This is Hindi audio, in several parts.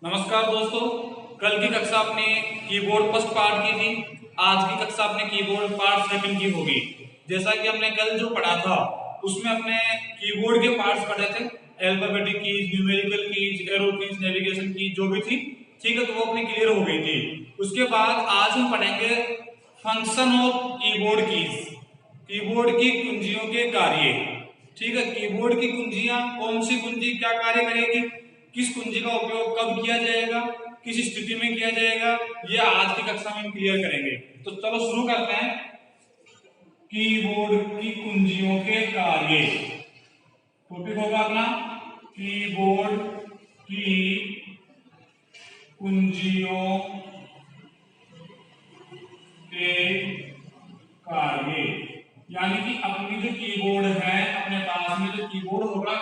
नमस्कार दोस्तों, कल की कक्षा आपने कीबोर्ड फर्स्ट पार्ट की थी। आज की कक्षा आपने कीबोर्ड पार्ट सेकंड की होगी। जैसा कि हमने कल जो पढ़ा था उसमें अपने कीबोर्ड के पार्ट्स पढ़े थे, alphabetic keys, numerical keys, arrow keys, navigation keys जो भी थी, ठीक है, तो वो अपनी क्लियर हो गई थी। उसके बाद आज हम पढ़ेंगे function of keyboard keys, keyboard की कुंजियों के कार्य। ठीक है, कीबोर्ड की कुंजियां, कौन सी कुंजी क्या कार्य करेगी, किस कुंजी का उपयोग कब किया जाएगा, किस स्थिति में किया जाएगा, ये आज की कक्षा में हम क्लियर करेंगे। तो चलो शुरू करते हैं। कीबोर्ड की कुंजियों के कार्य टॉपिक होगा अपना कीबोर्ड की कुंजियों के कार्य। यानी कि अपनी जो कीबोर्ड है, अपने पास में जो कीबोर्ड होगा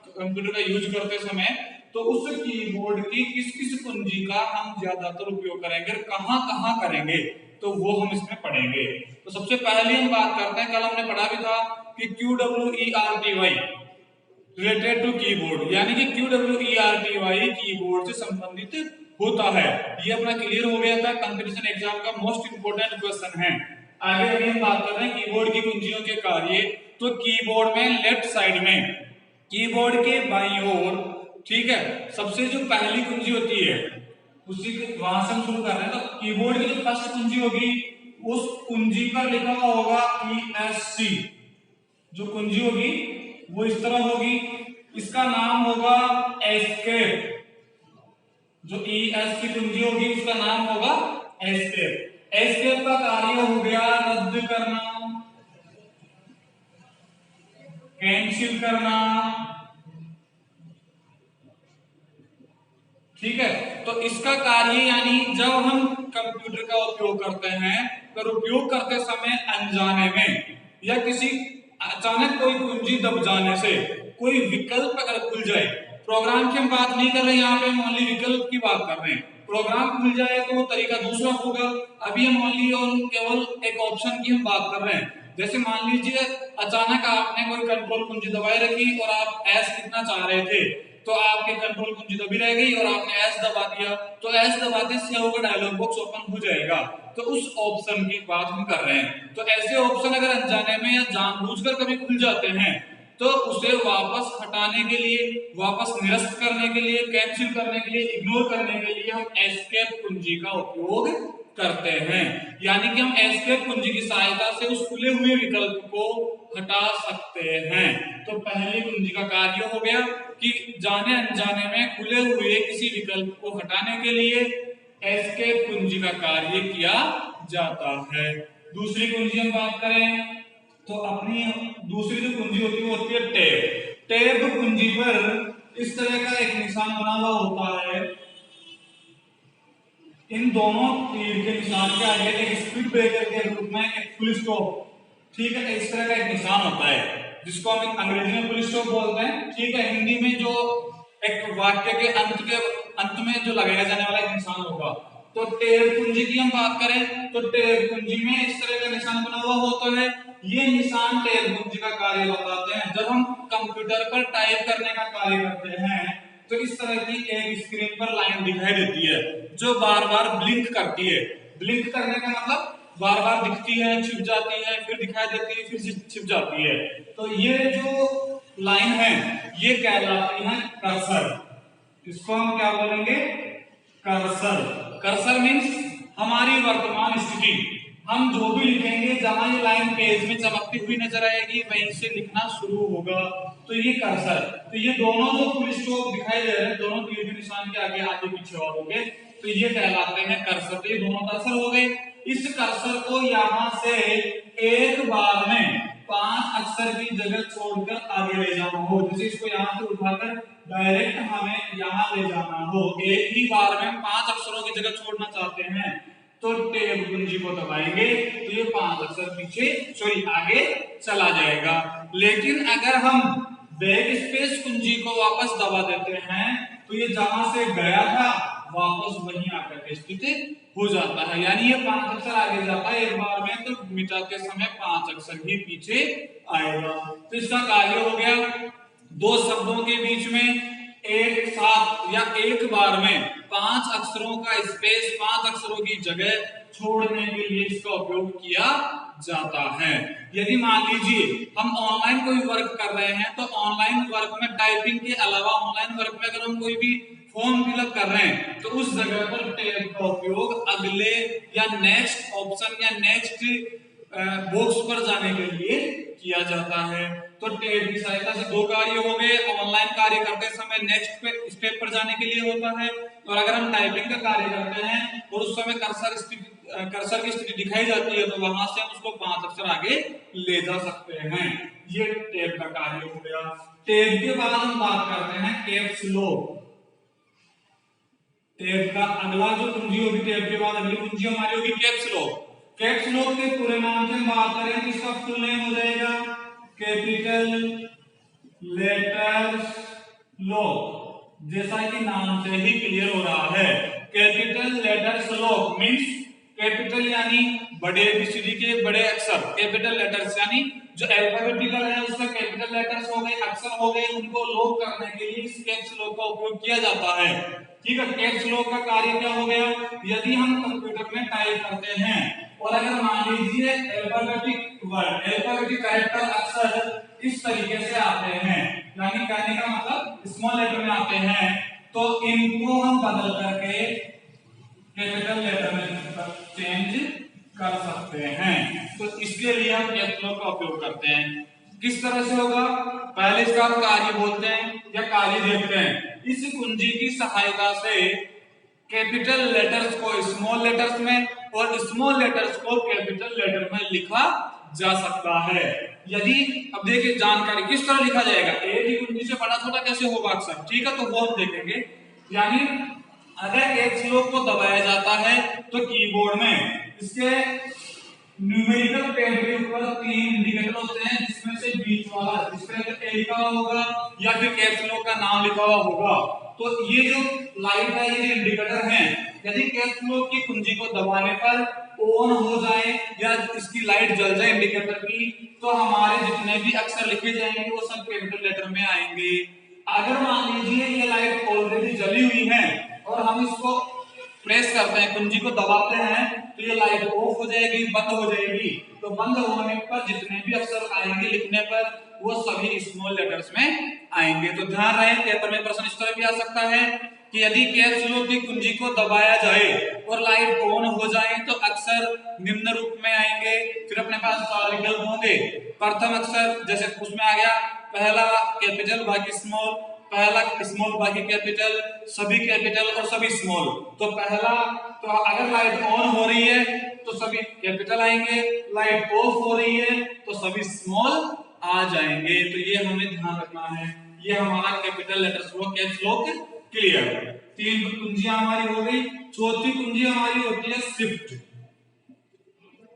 कंप्यूटर का यूज करते समय, तो उस कीबोर्ड की किस किस कुंजी का हम ज्यादातर उपयोग करेंगे, कहां कहां करेंगे, तो वो हम इसमें पढ़ेंगे। तो सबसे पहले हम बात करते हैं, कल हमने पढ़ा भी था कि QWERTY रिलेटेड टू कीबोर्ड, यानी कि QWERTY कीबोर्ड से संबंधित होता है। ये अपना क्लियर हो गया था, कंपटीशन एग्जाम का मोस्ट इंपोर्टेंट क्वेश्चन है। आगे अभी हम बात कर रहे हैं कीबोर्ड की कुंजियों के कार्य। तो कीबोर्ड में लेफ्ट साइड में, कीबोर्ड के बाईं ओर, ठीक है, सबसे जो पहली कुंजी होती है उसी के वहां से हम शुरू कर रहे हैं। तो कीबोर्ड की जो फर्स्ट कुंजी होगी उस कुंजी पर लिखा हुआ होगा ESC। जो कुंजी होगी वो इस तरह होगी, इसका नाम होगा एस्केप। जो ES की कुंजी होगी उसका नाम होगा एस्केप। एस्केप का कार्य हो गया रद्द करना, कैंसिल करना। ठीक है, तो इसका कार्य यानी जब हम कंप्यूटर का उपयोग करते हैं, पर उपयोग करते समय अनजाने में या किसी अचानक कोई कुंजी दब जाने से कोई विकल्प अगर खुल जाए, प्रोग्राम की हम बात नहीं कर रहे यहाँ पे, हम ओनली विकल्प की बात कर रहे हैं। प्रोग्राम खुल जाए तो वो तरीका दूसरा होगा। अभी हम ओनली और केवल एक ऑप्शन की हम बात कर रहे हैं। जैसे मान लीजिए अचानक आपने कोई कंट्रोल कुंजी दबाए रखी और आप एस लिखना चाह रहे थे, तो आपके कंट्रोल कुंजी दबी रह गई और आपने एस दबा दिया, तो एस दबाते से होगा डायलॉग बॉक्स ओपन हो जाएगा। तो उस ऑप्शन की बात हम कर रहे हैं। तो ऐसे ऑप्शन अगर अनजाने में या जानबूझकर कभी खुल जाते हैं, तो उसे वापस हटाने के लिए, वापस निरस्त करने के लिए, कैंसिल करने के लिए, इग्नोर करने के लिए हम एस्केप कुंजी का उपयोग करते हैं। यानी कि हम एस्केप कुंजी की सहायता से उस खुले हुए विकल्प को हटा सकते हैं। तो पहली कुंजी का कार्य हो गया कि जाने अनजाने में खुले हुए किसी विकल्प को हटाने के लिए एस्केप कुंजी का कार्य किया जाता है। दूसरी कुंजी हम बात करें तो अपनी दूसरी जो कुंजी होती है वो होती है टैब। टैब कुंजी पर इस तरह का एक निशान बना हुआ होता है। इन दोनों तीर के निशान के आगे एक स्पीड ब्रेकर के रूप में एक फुल स्टॉप, ठीक है, इस तरह का एक निशान होता है जिसको हम अंग्रेजी में फुल स्टॉप बोलते हैं। ठीक है, हिंदी में जो एक वाक्य के अंत में जो लगाया जाने वाला एक निशान होगा। तो टैब कुंजी की हम बात करें तो टैब कुंजी में इस तरह का निशान बना हुआ होता है। ये निशान टैब कुंजी का कार्य बताते हैं। जब हम कंप्यूटर पर टाइप करने का कार्य करते हैं तो इस तरह की एक स्क्रीन पर लाइन दिखाई देती है जो बार बार ब्लिंक करती है। ब्लिंक करने का मतलब बार बार दिखती है, छिप जाती है, फिर दिखाई देती है, फिर छिप जाती है। तो ये जो लाइन है ये कहलाती है कर्सर। इसको हम क्या बोलेंगे? कर्सर। कर्सर मीन्स हमारी वर्तमान स्थिति। हम जो भी लिखेंगे, जहां ये लाइन पेज में चमकती हुई नजर आएगी वहीं से लिखना शुरू होगा, तो ये कर्सर। तो ये दोनों जो फुल स्टॉप दिखाई दे रहे हैं, दोनों तीर के निशान के आगे आगे पीछे और हो गए, तो ये कहलाते हैं कर्सर। तो ये दोनों कर्सर हो गए। इस कर्सर को यहां से एक बार में 5 अक्षर की जगह छोड़कर आगे ले जाना हो, जैसे इसको यहां से उठाकर डायरेक्ट हमें यहां ले जाना हो, एक ही बार में 5 अक्षरों की जगह छोड़ना चाहते हैं, तो टैब कुंजी को दबाएंगे तो ये 5 अक्षर पीछे आगे चला जाएगा। लेकिन अगर हम बैक स्पेस कुंजी को वापस दबा देते हैं तो ये जहां से गया था वापस वहीं आकर के स्थित हो जाता है। यानी ये 5 अक्षर आगे जाता है एक बार में, तो मिटाते समय 5 अक्षर ही पीछे आएगा। तो इसका कार्य हो गया दो शब्दों के बीच में एक साथ या एक बार में 5 अक्षरों का स्पेस, 5 अक्षरों की जगह छोड़ने के लिए इसका उपयोग किया जाता है। यदि मान लीजिए हम ऑनलाइन कोई वर्क कर रहे हैं तो ऑनलाइन वर्क में टाइपिंग के अलावा ऑनलाइन वर्क में अगर हम कोई भी फॉर्म फिलअप कर रहे हैं तो उस जगह पर टैब का उपयोग अगले या नेक्स्ट ऑप्शन या नेक्स्ट बॉक्स पर जाने के लिए किया जाता है। तो टैब की सहायता से 2 कार्य हो गए, ऑनलाइन कार्य करते समय नेक्स्ट स्टेप पर जाने के लिए होता है, और अगर हम टाइपिंग का कार्य करते हैं और उस समय कर्सर की स्थिति दिखाई जाती है तो वहां से हम उसको 5 अक्षर आगे ले जा सकते हैं। ये टैब का कार्य हो गया। टैब के बाद हम बात करते हैं कैप्स लॉक। टैब का अगला जो कुंजी होगी, टैब के बाद अगली कुंजी हमारी होगी कैप्स लॉक। कैप्स लॉक के पूरे नाम से बात करें, इसका फुल नेम हो जाएगा कैपिटल लेटर्स लॉक। जैसा कि नाम से ही क्लियर हो रहा है, capital letters lock means capital यानी बड़े एबीसीडी के बड़े अक्षर, कैपिटल लेटर्स यानी जो अल्फाबेटिकल है उसका कैपिटल लेटर्स हो गए, अक्षर हो गए, उनको लॉक करने के लिए इस कैप्स लॉक का उपयोग किया जाता है। ठीक है, कैप्स लॉक का कार्य क्या हो गया, यदि हम कंप्यूटर में टाइप करते हैं और अगर मान लीजिए अल्फाबेटिक वर्ड, अल्फाबेटिक कैरेक्टर अक्षर इस तरीके से आते हैं, यानी कहने का मतलब स्मॉल लेटर में आते हैं, तो इनको हम बदल करके कैपिटल लेटर में चेंज कर सकते हैं। तो इसके लिए हम कैप्स लॉक का उपयोग करते हैं। किस तरह से होगा, पहले इसका कार्य बोलते हैं या कार्य देखते हैं। इस कुंजी की सहायता से कैपिटल लेटर्स को स्मॉल लेटर्स में और स्मॉल लेटर्स को कैपिटल लेटर में लिखा जा सकता है। यदि अब देखिए जानकारी किस तरह लिखा जाएगा, एक ही कुंजी से बड़ा छोटा कैसे होगा अक्षर, ठीक है, तो वो हम देखेंगे। यानी अगर कैप्स लॉक को दबाया जाता है तो कीबोर्ड में इसके न्यूमेरिकल पैड के ऊपर 3 इंडिकेटर होते हैं, जिसमें से बीच वाला जिस तरह से ए लिखा हुआ होगा या फिर कैप्स लॉक का नाम लिखा हुआ होगा, तो ये जो लाइट है, ये जो इंडिकेटर हैं, यदि कैप्स लॉक की कुंजी को दबाने पर ऑन हो जाए या इसकी लाइट जल जाए इंडिकेटर की, तो हमारे जितने भी अक्षर लिखे जाएंगे वो सब कैपिटल लेटर में आएंगे। अगर मान लीजिए ये लाइट ऑलरेडी जली हुई है और हम इसको प्रेस करते हैं, कुंजी को दबाते हैं, तो ये लाइट ऑफ हो जाएगी, बंद हो जाएगी। तो बंद होने पर जितने भी अक्षर आएंगे लिखने पर वो सभी स्मॉल लेटर्स में आएंगे। तो ध्यान रहे, पेपर में प्रश्न इस तरह भी आ सकता है कि यदि कैप्स लॉक की कुंजी को दबाया जाए और लाइट ऑन हो जाए तो अक्षर निम्न रूप में आएंगे। फिर अपने पास 4 विकल्प होंगे। प्रथम अक्षर जैसे उसमें आ गया, पहला कैपिटल बाकी स्मॉल, पहला स्मॉल बाकी कैपिटल, सभी कैपिटल और सभी स्मॉल। तो पहला, तो अगर लाइट ऑन हो रही है तो सभी कैपिटल आएंगे, लाइट ऑफ हो रही है तो सभी स्मॉल आ जाएंगे। तो ये हमें ध्यान रखना है। ये हमारा capital letters lock, caps lock clear. 3 कुंजियां हमारी हो गई। चौथी कुंजी हमारी होती है शिफ्ट।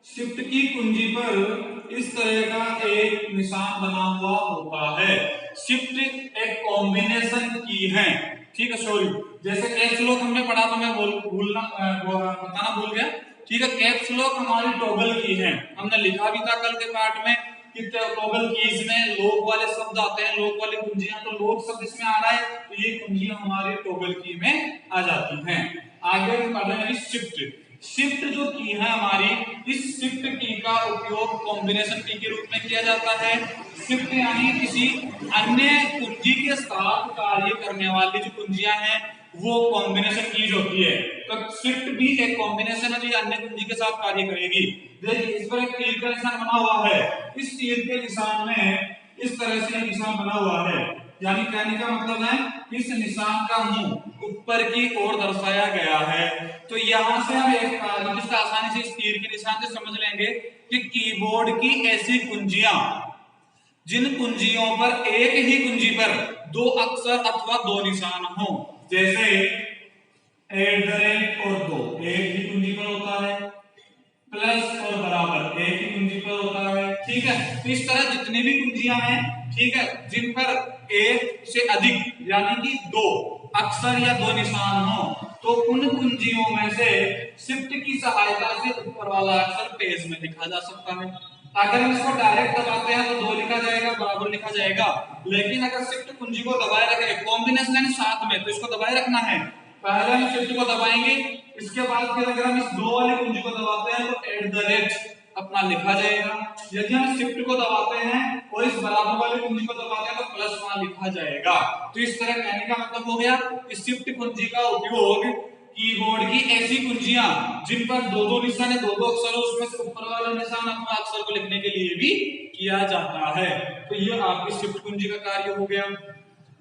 शिफ्ट की कुंजी पर इस तरह का एक निशान बना हुआ होता है। शिफ्ट एक कॉम्बिनेशन की है, ठीक है, सॉरी, जैसे कैप्स लॉक हमने पढ़ा तो मैं बताना भूल गया। ठीक है, कैप्स लॉक हमारी टॉगल की है, हमने लिखा भी था कल के पार्ट में कि टॉगल कीज में लॉक वाले शब्द आते हैं, लॉक वाली कुंजियां, तो लॉक शब्द इसमें आ रहा है तो ये कुंजियां हमारे टॉगल की में आ जाती हैं। आगे हम पढ़ रहे हैं शिफ्ट। शिफ्ट जो की है हमारी, इस शिफ्ट की का उपयोग कॉम्बिनेशन की के रूप में किया जाता है। शिफ्ट यानी किसी अन्य कुंजी के साथ कार्य करने वाली जो कुंजियां हैं वो कॉम्बिनेशन कीज होती है। तो शिफ्ट भी एक कॉम्बिनेशन है जो अन्य कुंजी के साथ कार्य करेगी। देखिए इस पर एक तीर का निशान बना हुआ है, इस तीर के निशान में इस तरह से निशान बना हुआ है, यानी कहने का मतलब है इस निशान का मुंह ऊपर की ओर दर्शाया गया है। तो यहां से हम एक कार्य आसानी से इस तीर के निशान से समझ लेंगे कि कीबोर्ड की ऐसी कुंजियां जिन कुंजियों पर एक ही कुंजी पर 2 अक्षर अथवा 2 निशान हो, जैसे @ और 2 एक ही कुंजी पर होता है, प्लस और बराबर एक ही कुंजी पर होता है, ठीक है। तो इस तरह जितनी भी कुंजियां हैं, ठीक है, जिन पर एक से अधिक यानी कि 2 अक्षर या 2 निशान हो, तो उन कुंजियों में से शिफ्ट की सहायता से ऊपर वाला अक्षर पेज में लिखा जा सकता है। अगर हम इसको डायरेक्ट दबाते हैं तो 2 लिखा जाएगा, बराबर लिखा जाएगा, लेकिन अगर शिफ्ट कुंजी को दबाए रखें कॉम्बिनेशन यानी साथ में, तो इसको दबाए रखना है, पहले हम शिफ्ट को दबाएंगे, इसके बाद फिर अगर हम इस दो वाली कुंजी को दबाते हैं तो एट द रेट अपना लिखा जाएगा। यदि हम शिफ्ट को दबाते हैं और इस बराबर वाली कुंजी को दबाते हैं तो प्लस वहां लिखा जाएगा। तो इस तरह कहने का मतलब हो गया इस शिफ्ट कुंजी का उपयोग कीबोर्ड की ऐसी कुंजियां जिन पर दो दो निशान है, दो दो अक्षर, उसमें से ऊपर वाला निशान अपना अक्षर को लिखने के लिए भी किया जाता है। तो ये आपकी शिफ्ट कुंजी का कार्य हो गया।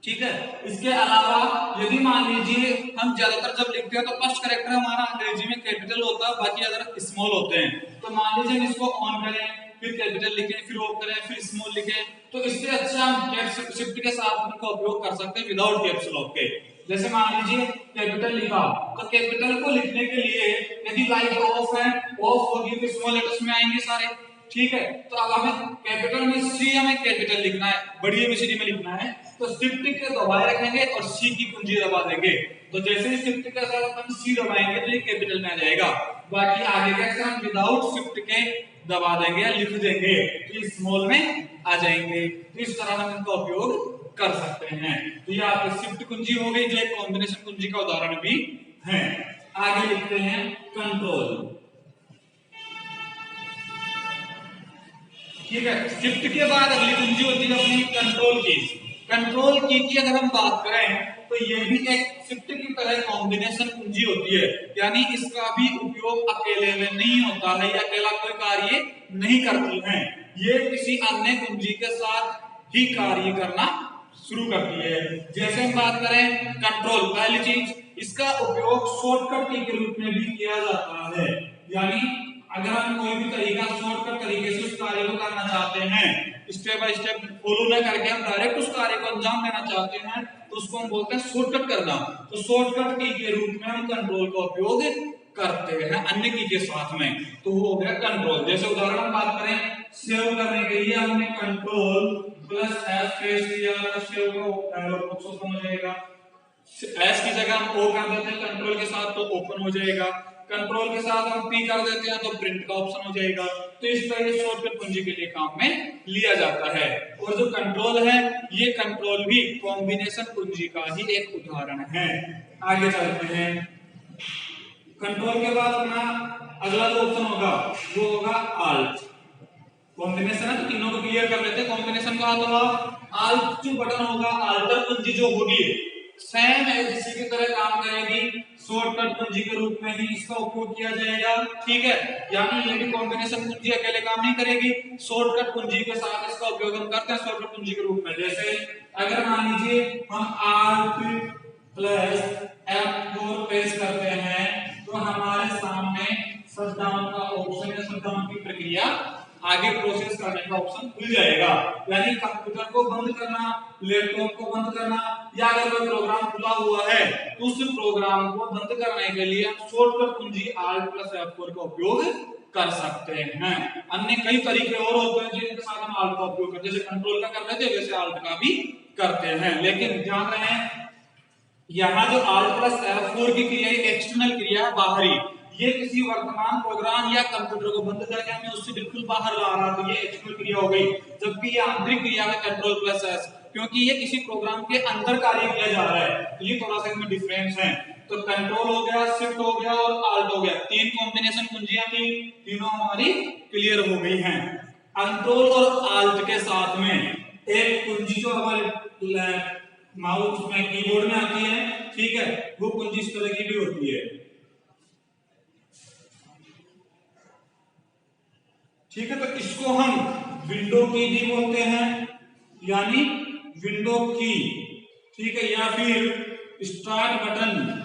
ठीक है, इसके अलावा यदि मान लीजिए हम ज्यादातर जब लिखते हैं तो फर्स्ट कैरेक्टर हमारा अंग्रेजी में कैपिटल होता है, बाकी अदर स्मॉल होते हैं। तो मान लीजिए हम इसको ऑन करें, फिर कैपिटल लिखें, फिर ऑफ करें, फिर स्मॉल लिखें, तो इससे अच्छा हम शिफ्ट के साथ का उपयोग कर सकते हैं विदाउट कैप्स लॉक के। जैसे मान लीजिए कैपिटल लिखा, तो कैपिटल को लिखने के लिए यदि लाइट ऑफ है, ऑफ होगी तो स्मॉल लेटर्स में आएंगे सारे। ठीक है, तो अब हमें कैपिटल में सी हमें कैपिटल लिखना है, बड़ी एबीसीडी में लिखना है, तो शिफ्ट के दबाए रखेंगे और सी की कुंजी दबा देंगे। तो जैसे ही शिफ्ट के साथ हम सी दबाएंगे तो ये कैपिटल में आ जाएगा। बाकी आगे का अक्षर हम विदाउट शिफ्ट के दबा देंगे या लिख देंगे तो स्मॉल में आ जाएंगे। तो इस तरह हम इनका उपयोग कर सकते हैं। तो ये आपकी शिफ्ट कुंजी हो गई, जो एक कॉम्बिनेशन कुंजी का उदाहरण भी है। आगे लिखते हैं कंट्रोल। ठीक है, शिफ्ट के बाद अगली कुंजी होती है अपनी कंट्रोल की। कंट्रोल की अगर हम बात करें तो ये भी एक शिफ्ट की तरह कॉम्बिनेशन कुंजी होती है, यानी इसका भी उपयोग अकेले में नहीं होता है, या अकेला कोई कार्य नहीं करती है, ये किसी अन्य कुंजी के साथ ही कार्य करना शुरू करती है। जैसे हम बात करें कंट्रोल, पहली चीज इसका उपयोग शॉर्टकट की के रूप में भी किया जाता है, यानी अगर हम कोई भी तरीका शॉर्टकट तरीके से उस कार्य को करना चाहते हैं, स्टेप बाय स्टेप फॉलो न करके हम डायरेक्ट उस कार्य को अंजाम देना चाहते हैं, तो उसको हम बोलते हैं शॉर्टकट करना। तो शॉर्टकट की के रूप में हम कंट्रोल का उपयोग करते हैं अन्य की के साथ में, तो वो हो गया कंट्रोल। जैसे उदाहरण हम बात करें, सेव करने के लिए हमने कंट्रोल प्लस एस प्रेस किया तो सेव को डायलॉग बॉक्स ओपन हो जाएगा। एस की जगह हम ओ कर देते हैं कंट्रोल के साथ तो ओपन हो जाएगा, कंट्रोल के साथ हम पी कर देते हैं तो प्रिंट का ऑप्शन हो जाएगा। तो इस तरह से शॉर्टकट कुंजी के लिए काम में लिया जाता है। और जो कंट्रोल है, ये कंट्रोल भी कॉम्बिनेशन कुंजी का ही एक उदाहरण है। आगे चलते हैं, कंट्रोल के बाद अपना अगला जो ऑप्शन होगा वो होगा आल्ट। कॉम्बिनेशन है तो तीनों को क्लियर कर लेते हैं। कॉम्बिनेशन का तो आल्ट जो बटन होगा, आल्टर कुंजी जो होगी सेम इसी की तरह काम करेगी, शॉर्टकट कुंजी के रूप में ही इसका उपयोग किया जाएगा। ठीक है, यानी ये भी कॉम्बिनेशन कुंजी अकेले काम नहीं करेगी, शॉर्टकट कुंजी के साथ इसका उपयोग हम करते हैं शॉर्टकट कुंजी के रूप में। जैसे अगर मान लीजिए हम Alt प्लस F4 प्रेस करते हैं तो हमारे सामने शटडाउन का ऑप्शन या शटडाउन की प्रक्रिया आगे प्रोसेस करने का ऑप्शन खुल जाएगा। यानी कंप्यूटर को बंद करना, लैपटॉप को बंद करना, या अगर कोई प्रोग्राम खुला हुआ है तो उस प्रोग्राम को बंद करने के लिए हम शॉर्टकट कुंजी Alt प्लस F4 का उपयोग कर सकते हैं। अन्य कई तरीके और होते हैं जिनके साथ हम Alt का उपयोग करते हैं, जैसे कंट्रोल का कर रहे थे वैसे Alt का भी करते हैं। लेकिन ध्यान रहे यहाँ जो Alt प्लस F4 की क्रिया एक्सटर्नल क्रिया बाहरी, ये किसी वर्तमान प्रोग्राम या कंप्यूटर को बंद करके हमें उससे बिल्कुल बाहर ला रहा, तो ये एक्सटर्नल क्रिया हो गई। जबकि ये आंतरिक क्रिया है कंट्रोल प्लस एस, क्योंकि ये किसी प्रोग्राम के अंदर कार्य किया जा रहा है, तो ये थोड़ा सा इसमें डिफरेंस है। तो कंट्रोल हो गया, शिफ्ट हो गया और आल्ट हो गया, तीन कॉम्बिनेशन कुंजियां थी, तीनों हमारी क्लियर हो गई हैं। कंट्रोल और आल्ट के साथ में एक कुंजी जो हमारे माउस में कीबोर्ड में आती है, ठीक है, वो कुंजी इस तरह की भी होती है। ठीक है, तो इसको हम विंडो की भी बोलते हैं, यानी विंडो की, ठीक है, या फिर स्टार्ट बटन।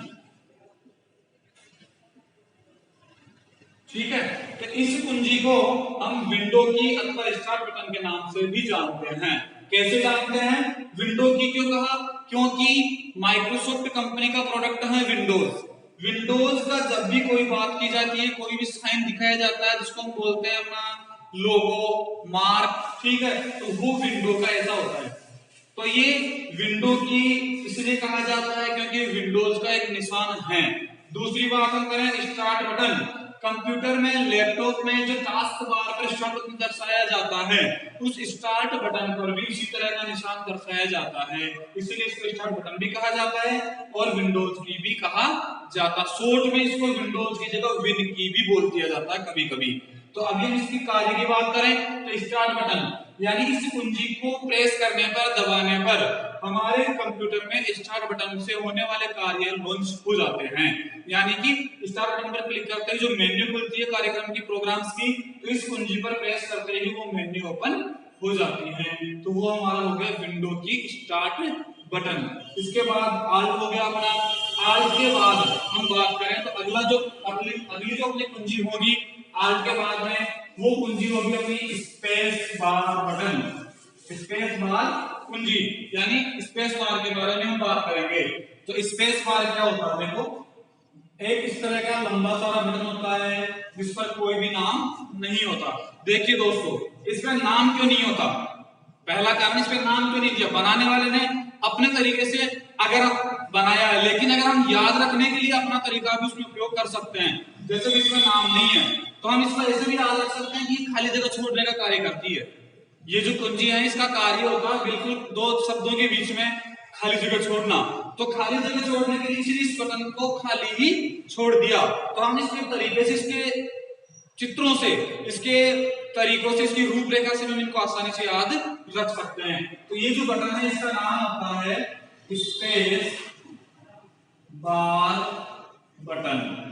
ठीक है, तो इस कुंजी को हम विंडो की अथवा स्टार्ट बटन के नाम से भी जानते हैं। कैसे जानते हैं? विंडो की क्यों कहा? क्योंकि माइक्रोसॉफ्ट कंपनी का प्रोडक्ट है विंडोज। विंडोज का जब भी कोई बात की जाती है, कोई भी साइन दिखाया जाता है जिसको हम बोलते हैं अपना लोगो, मार्क, ठीक है, तो वो विंडो का ऐसा होता है। तो ये विंडो की इसलिए कहा जाता है क्योंकि विंडोज का एक निशान है। दूसरी बात हम करें स्टार्ट बटन, कंप्यूटर में, लैपटॉप में जो टास्क बार पर स्टार्ट बटन दर्शाया जाता है, उस स्टार्ट बटन पर भी इसी तरह का निशान दर्शाया जाता है, इसलिए इसको स्टार्ट बटन भी कहा जाता है और विंडोज की भी कहा जाता है। शॉर्ट में इसको विंडोज की जगह विन की भी बोल दिया जाता है कभी कभी। तो अभी हम इसकी कार्य की बात करें तो स्टार्ट बटन यानी इस कुंजी को प्रेस करने पर, दबाने पर हमारे कंप्यूटर में स्टार्ट बटन से होने वाले कार्य लॉन्च हो जाते हैं। यानी कि स्टार्ट बटन पर क्लिक करते ही जो मेन्यू खुलती है कार्यक्रम की, प्रोग्राम्स की, तो इस कुंजी पर प्रेस करते ही वो मेन्यू ओपन हो जाती है। तो वो हमारा हो गया विंडो की स्टार्ट बटन। इसके बाद आल्ट हो गया अपना। आल्ट के बाद हम बात करें तो अगली जो अपनी कुंजी होगी आल्ट के बाद में, वो कुंजी होगी अपनी space bar button. Space bar कुंजी यानी स्पेस बार के बारे में हम बात करेंगे। तो स्पेस बार क्या होता है, देखो एक इस तरह का लंबा सारा बटन होता है जिस पर कोई भी नाम नहीं होता। देखिए दोस्तों, इस पर नाम क्यों नहीं होता? पहला कारण, इस पर नाम क्यों नहीं दिया? बनाने वाले ने अपने तरीके से अगर बनाया है, लेकिन अगर हम याद रखने के लिए अपना तरीका भी उसमें उपयोग कर सकते हैं। जैसे कि इसमें नाम नहीं है तो हम इसको ऐसे भी याद रख सकते हैं कि खाली जगह छोड़ने का कार्य करती है। ये जो कुंजी है इसका कार्य होता है बिल्कुल दो शब्दों के बीच में खाली जगह छोड़ना। तो खाली जगह छोड़ने के लिए इस बटन को खाली ही छोड़ दिया। तो हम इसके तरीके से, इसके चित्रों से, इसके तरीकों से, इसकी रूपरेखा से हम इनको आसानी से याद रख सकते हैं। तो ये जो बटन है इसका नाम होता है स्पेस बार बटन।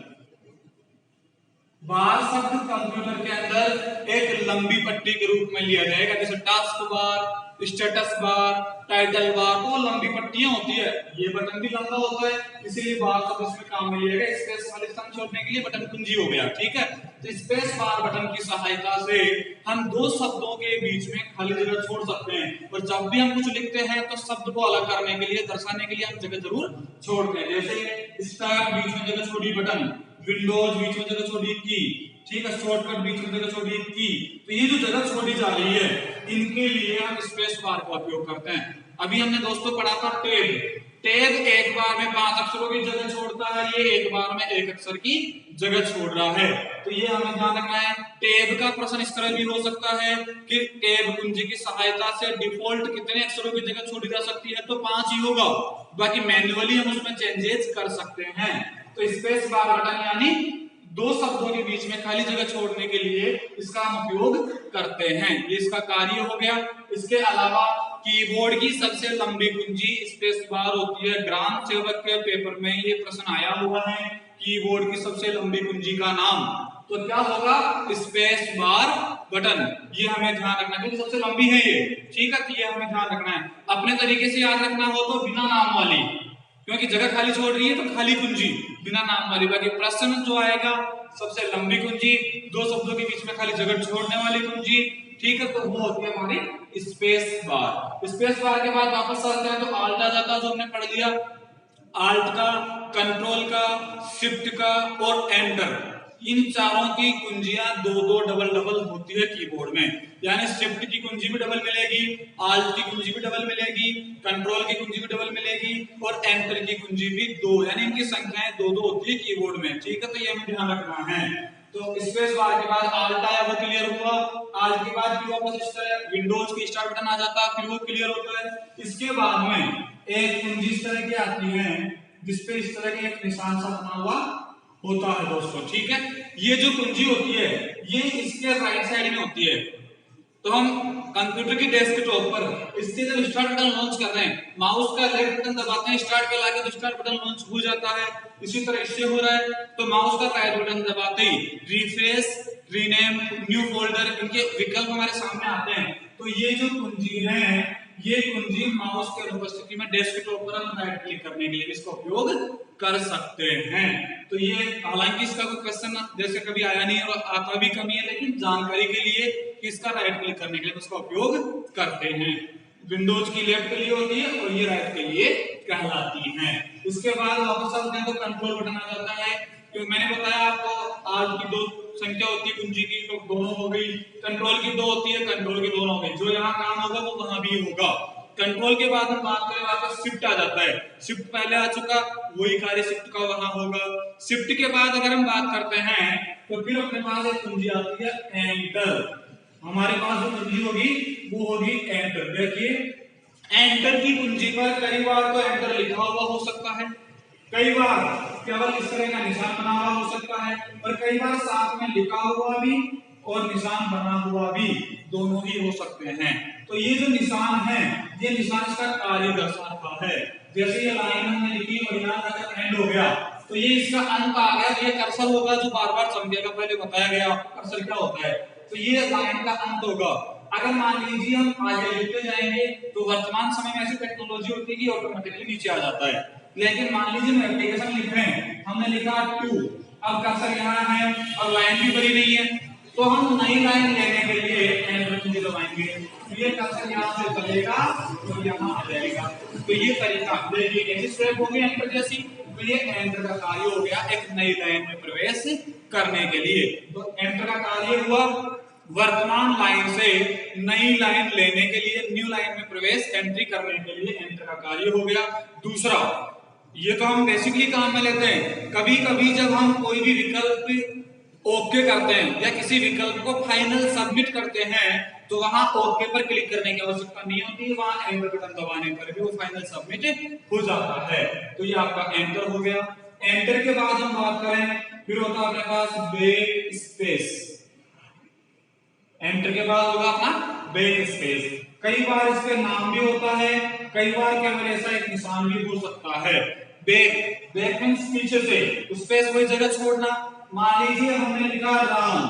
बार शब्द कंप्यूटर के अंदर एक लंबी पट्टी के रूप में लिया जाएगा, जैसे task bar, status bar, title bar, तो लंबी पट्टियां होती है। ये बटन भी लंबा होता है, इसीलिए बार शब्द इसमें काम में लिया गया। स्पेस वाले स्थान छोड़ने के लिए बटन कुंजी हो गया, ठीक है। तो स्पेस बार बटन की सहायता से हम दो शब्दों के बीच में खाली जगह छोड़ सकते हैं। और जब भी हम कुछ लिखते हैं तो शब्द को अलग करने के लिए, दर्शाने के लिए हम जगह जरूर छोड़ते हैं। जैसे स्टार्ट बीच में जगह छोड़ी बटन, विंडोज बीच में जगह छोड़ी की, ठीक है, शॉर्टकट बीच में जगह छोड़ी की। तो ये जो जगह छोड़ी जा रही है इनके लिए हम स्पेस बार का उपयोग करते हैं। अभी हमने दोस्तों पढ़ा था टैब। टैब एक बार में 5 अक्षरों की जगह छोड़ता है, ये एक बार में 1 अक्षर की जगह छोड़ रहा है। तो ये हमें ध्यान रखना है। टैब का प्रश्न इस तरह भी हो सकता है कि टैब कुंजी की सहायता से डिफॉल्ट कितने अक्षरों की जगह छोड़ी जा सकती है, तो 5 ही होगा, बाकी मैन्युअली हम उसमें चेंजेस कर सकते हैं। तो स्पेस बार बटन यानी दो शब्दों के बीच में खाली जगह छोड़ने के लिए इसका हम उपयोग करते हैं। ये इसका कार्य हो गया। इसके अलावा कीबोर्ड की सबसे लंबी कुंजी स्पेस बार होती है। ग्राम सेवक के पेपर में ये प्रश्न आया हुआ है, कीबोर्ड की सबसे लंबी कुंजी का नाम। तो क्या होगा? Space bar button. ये हमें ध्यान रखना है, सबसे लंबी है ये, ठीक है। तो ये हमें ध्यान रखना है। अपने तरीके से याद रखना हो तो बिना नाम वाली, क्योंकि जगह खाली छोड़ रही है तो खाली कुंजी बिना नाम वाली। बाकी प्रश्न जो आएगा सबसे लंबी कुंजी, दो शब्दों के बीच में खाली जगह छोड़ने वाली कुंजी, ठीक है। तो वो होती है हमारी स्पेस बार। स्पेस बार के बाद वापस आते हैं तो आल्ट आ जाता है, जो हमने पढ़ लिया। आल्ट का, कंट्रोल का, शिफ्ट का और एंटर, इन चारों की कुंजियां दो डबल होती है कीबोर्ड में। यानी शिफ्ट की कुंजी भी डबल मिलेगी, आल्ट की कुंजी भी डबल मिलेगी, कंट्रोल की कुंजी भी डबल मिलेगी और एंटर की कुंजी भी 2, यानी इनकी संख्याएं 2 होती है कीबोर्ड में, ठीक है। तो ये हमें ध्यान रखना है। तो स्पेस बार के बाद आल्ट आया, वो क्लियर हुआ। आल्ट के बाद भी वापस इस तरह विंडोज की स्टार्ट बटन आ जाता है, फिर वो क्लियर होता है। इसके बाद में एक कुंजी इस तरह की आती है जिसपे इस तरह के एक निशान सा बना हुआ होता है दोस्तों, ठीक है। ये जो कुंजी होती है ये इसके राइट साइड में होती है। तो हम कंप्यूटर की डेस्कटॉप पर इससे जब स्टार्ट बटन लॉन्च कर रहे हैं, माउस का लेफ्ट बटन दबाते हैं स्टार्ट पे लाके, तो स्टार्ट बटन लॉन्च हो जाता है। इसी तरह इससे हो रहा है तो माउस का राइट बटन दबाते ही रिफ्रेश, रीनेम, न्यू फोल्डर, इनके विकल्प हमारे सामने आते हैं। तो ये जो कुंजी है, ये कुंजी माउस के अनुपस्थिति में डेस्कटॉप पर हम राइट क्लिक करने के लिए इसका उपयोग कर सकते हैं। तो ये, हालांकि इसका कोई क्वेश्चन जैसे कभी आया नहीं और आता भी कमी है, लेकिन जानकारी के लिए कि इसका राइट क्लिक करने के लिए इसका उपयोग करते हैं। विंडोज की लेफ्ट के लिए होती है और ये राइट के लिए कहलाती है। इसके बाद वापस आते हैं तो कंट्रोल बटन आ जाता है। क्योंकि मैंने बताया आपको आल्ट की 2 संख्या होती है कुंजी की, तो दोनों हो गई। कंट्रोल की 2 होती है, कंट्रोल की दोनों हो गई। जो यहाँ काम होगा वो वहां भी होगा। कंट्रोल के बाद हम बात करें वापस शिफ्ट आ जाता है। शिफ्ट पहले आ चुका, वही कार्य शिफ्ट का वहां होगा। शिफ्ट के बाद अगर हम बात करते हैं तो फिर अपने पास एक कुंजी आती है एंटर। हमारे पास जो कुंजी होगी वो होगी एंटर। देखिए एंटर की कुंजी पर कई बार तो एंटर लिखा हुआ हो सकता है, कई बार केवल इस तरह का निशान बना हुआ हो सकता है, और कई बार साथ में लिखा हुआ भी और निशान बना हुआ भी, दोनों ही हो सकते हैं। तो ये जो निशान है ये निशान इसका कार्य दर्शाता है। जैसे ये लाइन हमने लिखी और यहाँ अगर एंड हो गया तो ये इसका अंत आ गया, तो ये कर्सर होगा जो बार बार चमकेगा। पहले बताया गया आपको कर्सर क्या होता है, तो ये लाइन का अंत होगा। अगर मान लीजिए हम आगे लिखते जाएंगे तो वर्तमान समय में ऐसी टेक्नोलॉजी होती है कि ऑटोमेटिकली नीचे आ जाता है। लेकिन मान लीजिए हम एप्लीकेशन लिख रहे हैं, हमने लिखा 2, अब कर्सर यहाँ है और लाइन भी बनी नहीं है, तो हम नई लाइन लेने के लिए एंटर की दबाएंगे, तो ये कर्सर यहाँ से चलेगा तो यहाँ आ जाएगा। तो ये तरीका देखिए कैसी स्टेप होगी एंटर जैसी। तो ये एंटर का कार्य हो गया एक नई लाइन में प्रवेश करने के लिए। तो एंटर का कार्य हुआ वर्तमान लाइन से नई लाइन लेने के लिए, न्यू लाइन में प्रवेश एंट्री करने के लिए एंटर का कार्य हो गया। दूसरा, ये तो हम बेसिकली काम में लेते हैं। कभी कभी जब हम कोई भी विकल्प ओके करते हैं या किसी विकल्प को फाइनल सबमिट करते हैं तो वहां ओके पर क्लिक करने की आवश्यकता नहीं होती, वहां एंटर बटन दबाने पर भी वो फाइनल सबमिट हो जाता है। तो ये आपका एंटर हो गया। एंटर के बाद हम बात करें फिर होता है अपने पास बैक स्पेस। एंटर के बाद होगा अपना बैक स्पेस। कई बार इसका नाम भी होता है, कई बार केवल ऐसा एक निशान भी हो सकता है। बैक, बैक मींस पीछे से, स्पेस वही जगह छोड़ना। मान लीजिए हमने लिखा राम,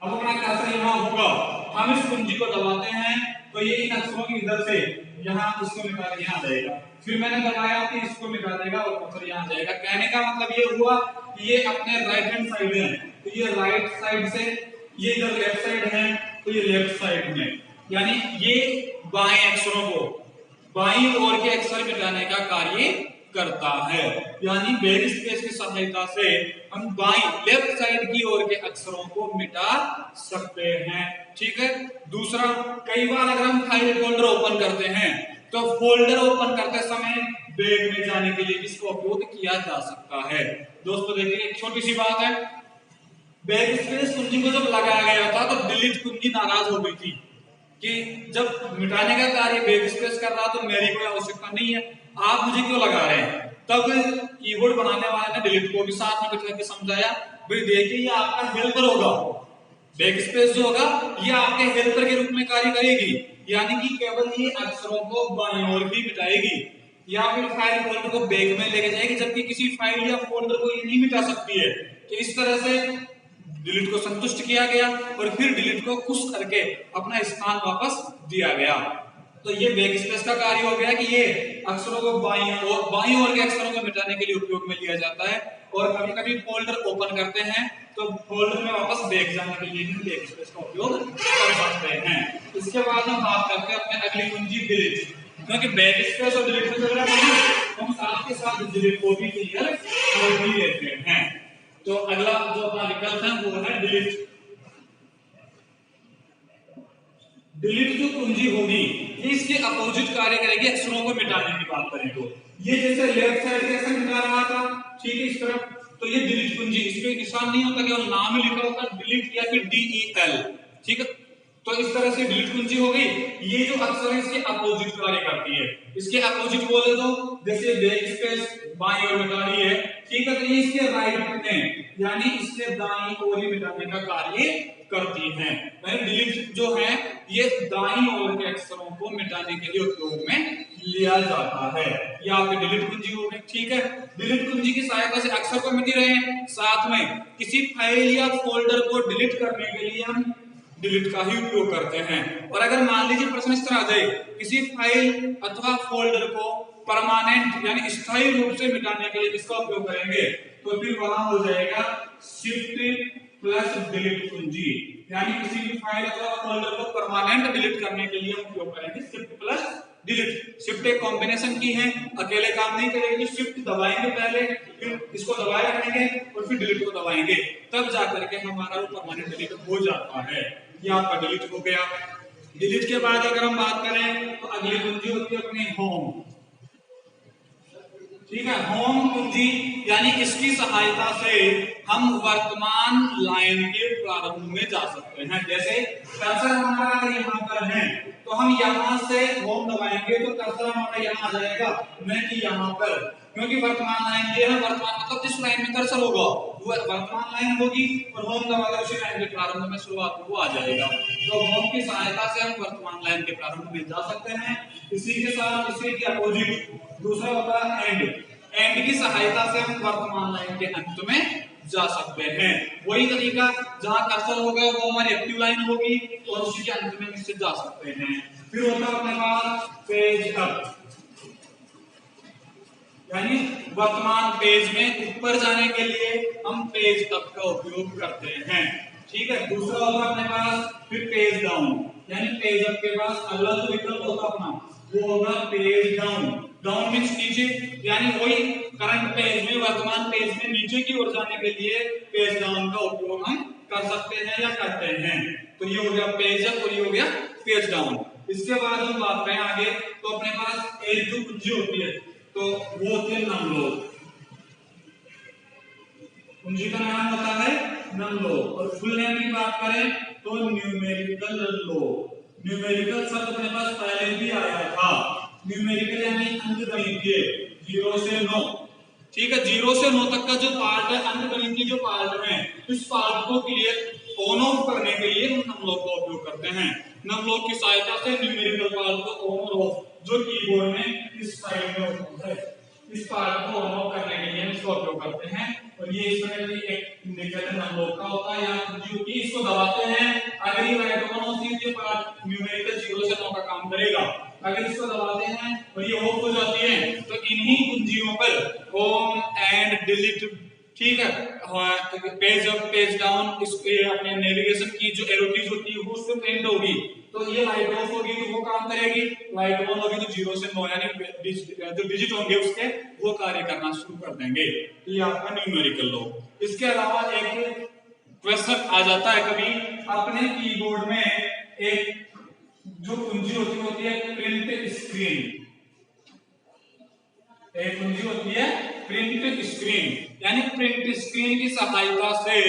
अब अपना कर्सर यहाँ होगा, हम इस कुंजी को दबाते हैं तो ये इन अक्षरों की इधर से यहाँ इसको मिटा के यहाँ जाएगा, फिर मैंने दबाया कि इसको मिटा देगा और कर्सर यहाँ जाएगा। कहने का मतलब ये हुआ कि ये अपने राइट हैंड साइड है, तो ये राइट साइड से, ये इधर लेफ्ट साइड है तो ये लेफ्ट साइड में, यानी ये बाएं अक्षरों को, बाईं ओर के अक्षर मिटाने का कार्य करता है। यानी बैक स्पेस की सहायता से हम बाईं लेफ्ट साइड की ओर के अक्षरों को मिटा सकते हैं। ठीक है। दूसरा, कई बार अगर हम फाइल फोल्डर ओपन करते हैं तो फोल्डर ओपन करते समय बैक में जाने के लिए इसका उपयोग किया जा सकता है। दोस्तों देखिए एक छोटी सी बात है, बैक स्पेस कुंजी को जब लगाया गया था तो डिलीट कुंजी नाराज हो गई थी कि जब मिटाने का कार्य बैक स्पेस कर रहा तो मेरी कोई आवश्यकता नहीं है, आप मुझे क्यों लगा रहे हैं। तब कीबोर्ड बनाने वाले ने डिलीट को भी साथ में बिठा के समझाया, भाई देखिए ये आपका हेल्पर होगा, बैक स्पेस जो होगा ये आपके हेल्पर के रूप में कार्य करेगी, यानी कि केवल ये अक्षरों को बाईं ओर ही मिटाएगी या फिर फाइल फोल्डर को बैक में लेके जाएगी, जबकि किसी फाइल या फोल्डर को ये नहीं मिटा सकती है। तो इस तरह से डिलीट को संतुष्ट किया गया और फिर डिलीट को खुश करके अपना स्थान वापस दिया गया। तो ये बैक स्पेस का कार्य हो गया कि ये अक्षरों को बाईं ओर के अक्षरों को मिटाने के लिए उपयोग में लिया जाता है। और कभी कभी फोल्डर ओपन करते हैं तो फोल्डर में वापस बैक जाने के लिए भी बैक स्पेस का उपयोग कर सकते हैं। इसके बाद हम बात करते हैं अपने अगली कुंजी डिलीट, क्योंकि बैक स्पेस और डिलीट में जगह नहीं, हम साथ के साथ डिलीट को भी क्लियर कर ही लेते हैं। तो अगला जो अपना विकल्प है वो है डिलीट। डिलीट जो कुंजी होगी ये इसके अपोजिट कार्य करेगी अक्षरों को मिटाने की बात करें तो। ये जैसे लेफ्ट साइड के अक्षर मिटा रहा था, ठीक है, इस तरफ, तो ये डिलीट कुंजी, इसमें निशान नहीं होता, केवल नाम ही लिखा होता है डिलीट या फिर DEL, ठीक है। तो इस तरह से डिलीट कुंजी हो गई। ये जो अक्षर है इसके अपोजिट कार्य करती है। इसके अपोजिट बोले तो जैसे बैक स्पेस बाईं ओर मिटा रही है, ठीक है, तो ये इसके राइट में यानी इसके दाईं ओर ही मिटाने का कार्य करती है। डिलीट जो है ये दाईं ओर के अक्षरों को मिटाने के लिए उपयोग में लिया जाता है। ये आपकी डिलीट कुंजी हो गई, ठीक है। डिलीट कुंजी की सहायता से अक्षर को मिट रहे हैं, साथ में किसी फाइल या फोल्डर को डिलीट करने के लिए हम डिलीट का ही उपयोग करते हैं। और अगर मान लीजिए प्रश्न इस तरह आ जाए, किसी फाइल अथवा फोल्डर को परमानेंट यानी स्थायी रूप से मिटाने के लिए किसका उपयोग करेंगे, तो फिर वहां हो जाएगा शिफ्ट प्लस डिलीट कुंजी, यानी किसी भी फाइल अथवा फोल्डर को परमानेंट डिलीट करने के लिए हम उपयोग करेंगे शिफ्ट प्लस डिलीट। शिफ्ट एक कॉम्बिनेशन की है, अकेले काम नहीं करेगी, शिफ्ट दबाएंगे पहले, फिर इसको दबाए रखेंगे और फिर डिलीट को दबाएंगे, तब जाकर के हमारा वो परमानेंट डिलीट हो जाता है। ये आपका डिलीट हो गया। डिलीट के बाद अगर हम बात करें तो अगली कुंजी होती है अपनी होम। ठीक है, होम कुंजी यानी इसकी सहायता से हम वर्तमान लाइन के प्रारंभ में जा सकते हैं। जैसे कर्सर हमारा अगर यहाँ पर है तो हम यहाँ से होम दबाएंगे तो कर्सर हमारा यहाँ आ जाएगा, न कि यहाँ पर, क्योंकि वर्तमान लाइन ये है। वर्तमान मतलब जिस लाइन में कर्सर होगा वो वर्तमान लाइन होगी और होम दबाकर उसी लाइन के प्रारंभ में शुरुआत में वो आ जाएगा। तो होम की सहायता से हम वर्तमान लाइन के प्रारंभ में जा सकते हैं। इसी के साथ इसी के अपोजिट दूसरा होता है एंड। एंड की सहायता से हम वर्तमान लाइन के अंत में जा सकते हैं। वही तरीका जहां कर्सर होगा वो हमारी एक्टिव लाइन होगी और उसी के अंत में निश्चित जा सकते हैं। फिर होता है अपने पास पेज अप, यानी वर्तमान पेज में ऊपर जाने के लिए हम पेज अप का उपयोग करते हैं। ठीक है, दूसरा होगा अपने पास फिर पेज डाउन, यानी पेज अप के पास अगला जो विकल्प होगा अपना वो होगा पेज डाउन। डाउन मींस नीचे, यानी वही करंट पेज में वर्तमान पेज में नीचे की ओर जाने के लिए पेज डाउन का उपयोग हम कर सकते हैं या करते हैं। तो ये हो गया पेज अप और ये हो गया पेज डाउन। इसके बाद हम बात करें आगे तो अपने पास एक जो कुंजी होती है तो वो होती है नमलोक। कुंजी का नाम होता है नमलोक और फुल नेम की बात करें तो न्यूमेरिकल लॉक। न्यूमेरिकल शब्द अपने पास पहले भी आया था। न्यूमेरिकल यानी अंकगणितीय 0 से 9। ठीक है, 0 से 9 तक का जो पार्ट है, अंकगणितीय जो पार्ट है, इस पार्ट को क्लियर ऑन ऑफ करने के लिए हम नमलोक का उपयोग करते हैं। नमलोक की सहायता से न्यूमेरिकल पार्ट को ऑन और ऑफ जो कीबोर्ड में इस साइड में होता है, इस पार्ट को ऑन ऑफ करने के लिए हम इसका उपयोग करते हैं। और ये इस तरह की एक इंडिकेटर नमलोक का होता है या कुंजी होती है। इसको दबाते हैं, अगर ये राइट ऑन होती है तो पार्ट न्यूमेरिकल 0 से 9 का काम करेगा। अगर इसको दबाते हैं और ये ऑफ हो जाती है तो इन्हीं कुंजियों पर होम एंड डिलीट, ठीक है, पेज अप पेज डाउन, इसके अपने नेविगेशन की जो एरो कीज होती है वो उस पे प्रिंट होगी। तो ये लाइट ऑफ होगी तो वो काम करेगी, लाइट ऑन होगी तो 0 से 9 यानी जो डिजिट होंगे उसके वो कार्य करना शुरू कर देंगे। तो ये आपका न्यूमेरिकल लॉक। इसके अलावा एक क्वेश्चन आ जाता है कभी अपने कीबोर्ड में, एक जो कुंजी होती है प्रिंट स्क्रीन। एक कुंजी होती है प्रिंट स्क्रीन, यानी प्रिंट स्क्रीन की सहायता से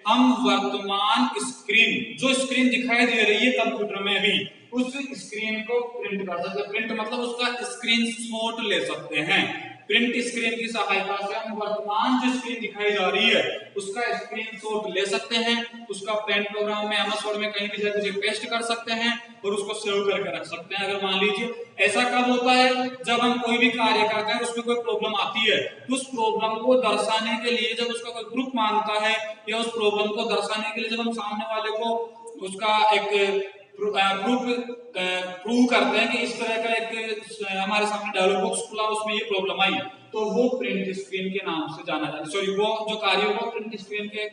हम वर्तमान स्क्रीन, जो स्क्रीन दिखाई दे रही है कंप्यूटर में भी, उस स्क्रीन को प्रिंट कर सकते हैं। प्रिंट मतलब उसका स्क्रीनशॉट ले सकते हैं। प्रिंट स्क्रीन की सहायता से हम वर्तमान जो स्क्रीन दिखाई जा रही है उसका स्क्रीनशॉट ले सकते हैं, उसका पेन प्रोग्राम में एमएस वर्ड में कहीं भी जाकर पेस्ट कर सकते हैं और उसको सेव करके रख सकते हैं। अगर मान लीजिए ऐसा कब होता है, जब हम कोई भी कार्य करते हैं उसमें कोई प्रॉब्लम आती है तो उस प्रॉब्लम को दर्शाने के लिए जब उसका कोई प्रूफ मांगता है या उस प्रॉब्लम को दर्शाने के लिए जब हम सामने वाले को उसका एक प्रूव करते हैं कि इस तरह का एक हमारे सामने डायलॉग बॉक्स खुला, उसमें ये प्रॉब्लम आई, तो वो प्रिंट स्क्रीन के नाम से जाना जाता है। सॉरी, वो जो कार्य होगा प्रिंट स्क्रीन के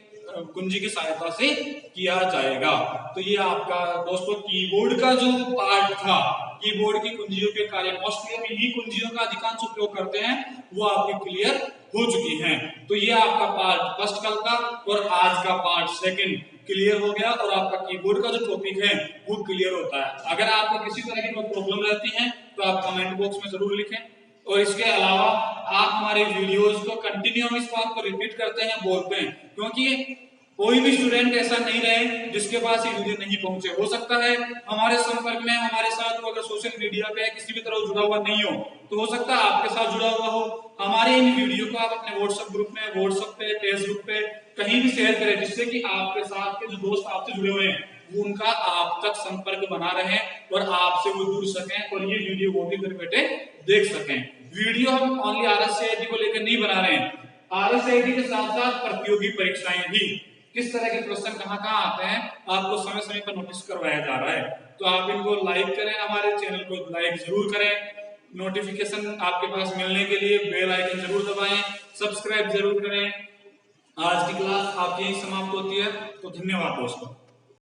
कुंजी की सहायता से किया जाएगा। तो ये आपका दोस्तों कीबोर्ड का जो पार्ट था, कीबोर्ड की कुंजियों के कार्य मोस्टली हम इन्हीं कुंजियों का अधिकांश उपयोग करते हैं, वो आपके क्लियर हो चुकी हैं। तो ये आपका पार्ट फर्स्ट कल का और आज का पार्ट सेकंड क्लियर हो गया और आपका कीबोर्ड का जो टॉपिक है वो क्लियर होता है। अगर आपको किसी तरह की कोई प्रॉब्लम रहती है तो आप कमेंट बॉक्स में जरूर लिखें। और इसके अलावा आप हमारे वीडियोस को कंटिन्यू इस बात को रिपीट करते हैं, बोलते हैं, क्योंकि कोई भी स्टूडेंट ऐसा नहीं रहे जिसके पास ये वीडियो नहीं पहुंचे। हो सकता है हमारे संपर्क में हमारे साथ अगर सोशल मीडिया पे किसी भी तरह जुड़ा हुआ नहीं हो तो हो सकता है आपके साथ जुड़ा हुआ हो। हमारे इन वीडियो को आप अपने व्हाट्सएप ग्रुप में, व्हाट्सएप पे, फेसबुक पे कहीं भी शेयर करें, जिससे कि आपके साथ के जो दोस्त आपसे जुड़े हुए हैं वो उनका आप तक संपर्क बना रहे और आपसे वो जुड़ सकें और ये वीडियो वो भी घर बैठे देख सकें। वीडियो हम ओनली आरएससीआईटी को लेकर नहीं बना रहे हैं, आरएससीआईटी के साथ साथ प्रतियोगी परीक्षाएं भी, किस तरह के प्रश्न कहाँ कहाँ आते हैं आपको समय समय पर नोटिस करवाया जा रहा है। तो आप इनको लाइक करें, हमारे चैनल को लाइक जरूर करें, नोटिफिकेशन आपके पास मिलने के लिए बेल आइकन जरूर दबाएं, सब्सक्राइब जरूर करें। आज की क्लास आपकी यही समाप्त होती है, तो धन्यवाद दोस्तों।